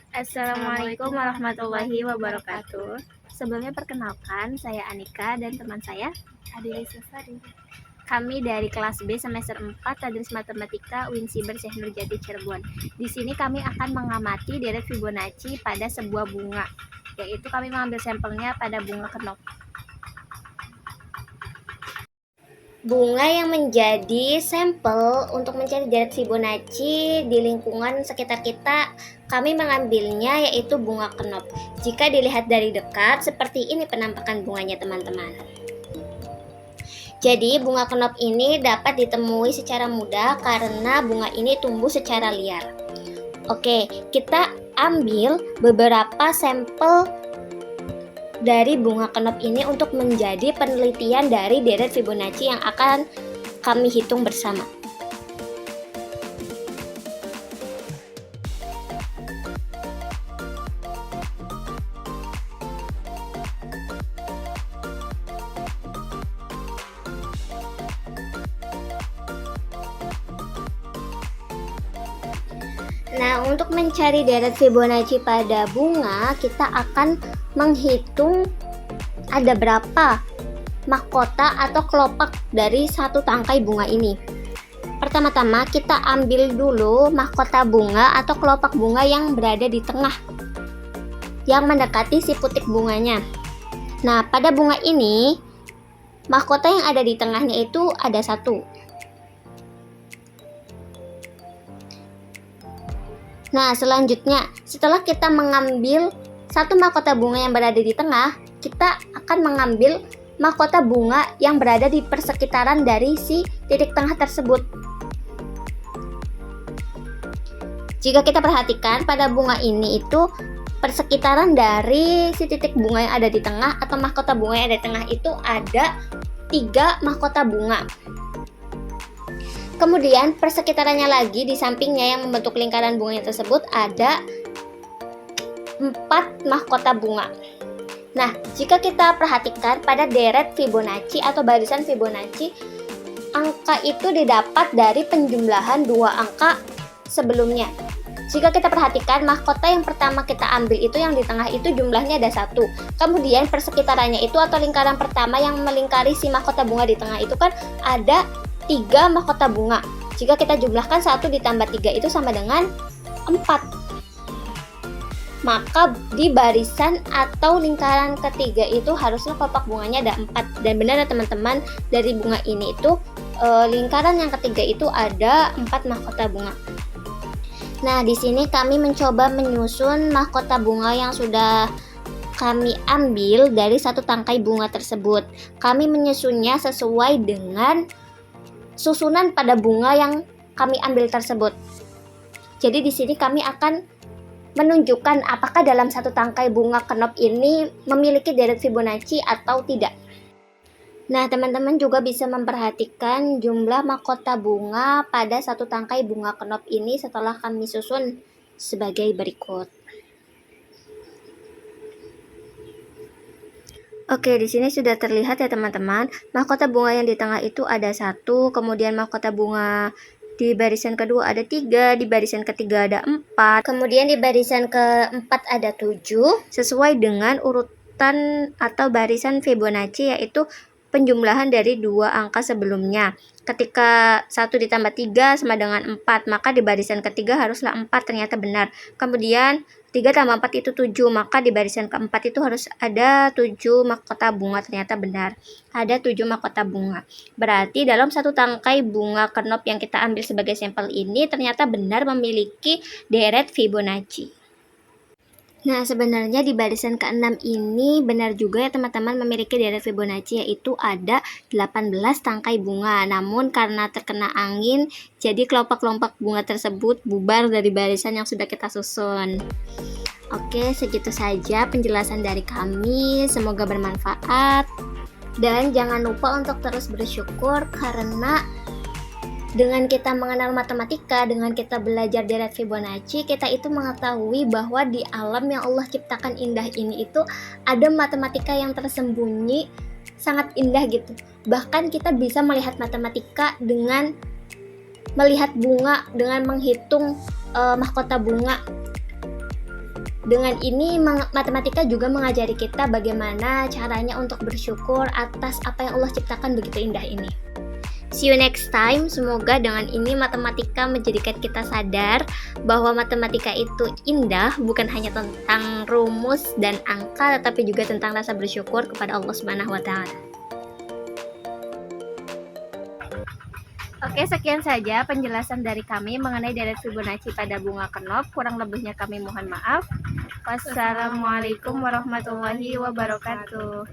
Assalamualaikum warahmatullahi wabarakatuh. Sebelumnya perkenalkan, saya Anika dan teman saya Adili Safari. kami dari kelas B semester 4 Tadris Matematika Winsiber Syekh Nurjati Cirebon. Di sini kami akan mengamati deret Fibonacci pada sebuah bunga, yaitu kami mengambil sampelnya pada bunga kenop. Bunga yang menjadi sampel untuk mencari deret Fibonacci di lingkungan sekitar kita, kami mengambilnya yaitu bunga kenop. Jika dilihat dari dekat, seperti ini penampakan bunganya teman-teman. Jadi bunga kenop ini dapat ditemui secara mudah karena bunga ini tumbuh secara liar. Oke, kita ambil beberapa sampel dari bunga kenop ini untuk menjadi penelitian dari deret Fibonacci yang akan kami hitung bersama. Nah, untuk mencari deret Fibonacci pada bunga, kita akan menghitung ada berapa mahkota atau kelopak dari satu tangkai bunga ini. Pertama-tama kita ambil dulu mahkota bunga atau kelopak bunga yang berada di tengah, yang mendekati si putik bunganya. Nah, pada bunga ini, mahkota yang ada di tengahnya itu ada satu. Nah, selanjutnya, setelah kita mengambil satu mahkota bunga yang berada di tengah, kita akan mengambil mahkota bunga yang berada di persekitaran dari si titik tengah tersebut. Jika kita perhatikan pada bunga ini itu persekitaran dari si titik bunga yang ada di tengah atau mahkota bunga yang ada di tengah itu ada 3 mahkota bunga. Kemudian persekitarannya lagi di sampingnya yang membentuk lingkaran bunganya tersebut ada 4 mahkota bunga. Nah, jika kita perhatikan pada deret Fibonacci atau barisan Fibonacci, angka itu didapat dari penjumlahan 2 angka sebelumnya. Jika kita perhatikan, mahkota yang pertama kita ambil itu yang di tengah itu jumlahnya ada 1. Kemudian persekitarannya itu atau lingkaran pertama yang melingkari si mahkota bunga di tengah itu kan ada 3 mahkota bunga. Jika kita jumlahkan 1 ditambah 3 itu sama dengan 4. Maka di barisan atau lingkaran ketiga itu harusnya kelopak bunganya ada 4. Dan benar ya teman-teman, dari bunga ini itu lingkaran yang ketiga itu ada 4 mahkota bunga. Nah, di sini kami mencoba menyusun mahkota bunga yang sudah kami ambil dari satu tangkai bunga tersebut. Kami menyusunnya sesuai dengan susunan pada bunga yang kami ambil tersebut. Jadi di sini kami akan menunjukkan apakah dalam satu tangkai bunga kenop ini memiliki deret Fibonacci atau tidak. Nah, teman-teman juga bisa memperhatikan jumlah mahkota bunga pada satu tangkai bunga kenop ini setelah kami susun sebagai berikut. Oke, di sini sudah terlihat ya teman-teman. Mahkota bunga yang di tengah itu ada 1, kemudian mahkota bunga di barisan kedua ada 3, di barisan ketiga ada 4, kemudian di barisan keempat ada 7, sesuai dengan urutan atau barisan Fibonacci yaitu penjumlahan dari 2 angka sebelumnya. Ketika 1 ditambah 3 sama dengan 4, maka di barisan ketiga haruslah 4, ternyata benar. Kemudian 3 tambah 4 itu 7, maka di barisan keempat itu harus ada 7 mahkota bunga, ternyata benar. Ada 7 mahkota bunga. Berarti dalam satu tangkai bunga kenop yang kita ambil sebagai sampel ini ternyata benar memiliki deret Fibonacci. Nah, sebenarnya di barisan ke-6 ini benar juga ya teman-teman memiliki deret Fibonacci, yaitu ada 18 tangkai bunga. Namun karena terkena angin, jadi kelopak-kelopak bunga tersebut bubar dari barisan yang sudah kita susun. Oke, segitu saja penjelasan dari kami. Semoga bermanfaat. Dan jangan lupa untuk terus bersyukur karena dengan kita mengenal matematika, dengan kita belajar deret Fibonacci, kita itu mengetahui bahwa di alam yang Allah ciptakan indah ini itu ada matematika yang tersembunyi sangat indah gitu. Bahkan kita bisa melihat matematika dengan melihat bunga, dengan menghitung mahkota bunga. Dengan ini matematika juga mengajari kita bagaimana caranya untuk bersyukur atas apa yang Allah ciptakan begitu indah ini. See you next time. Semoga dengan ini matematika menjadikan kita sadar bahwa matematika itu indah, bukan hanya tentang rumus dan angka, tetapi juga tentang rasa bersyukur kepada Allah Subhanahu wa taala. Oke, sekian saja penjelasan dari kami mengenai deret Fibonacci pada bunga kenop. Kurang lebihnya kami mohon maaf. Wassalamualaikum warahmatullahi wabarakatuh.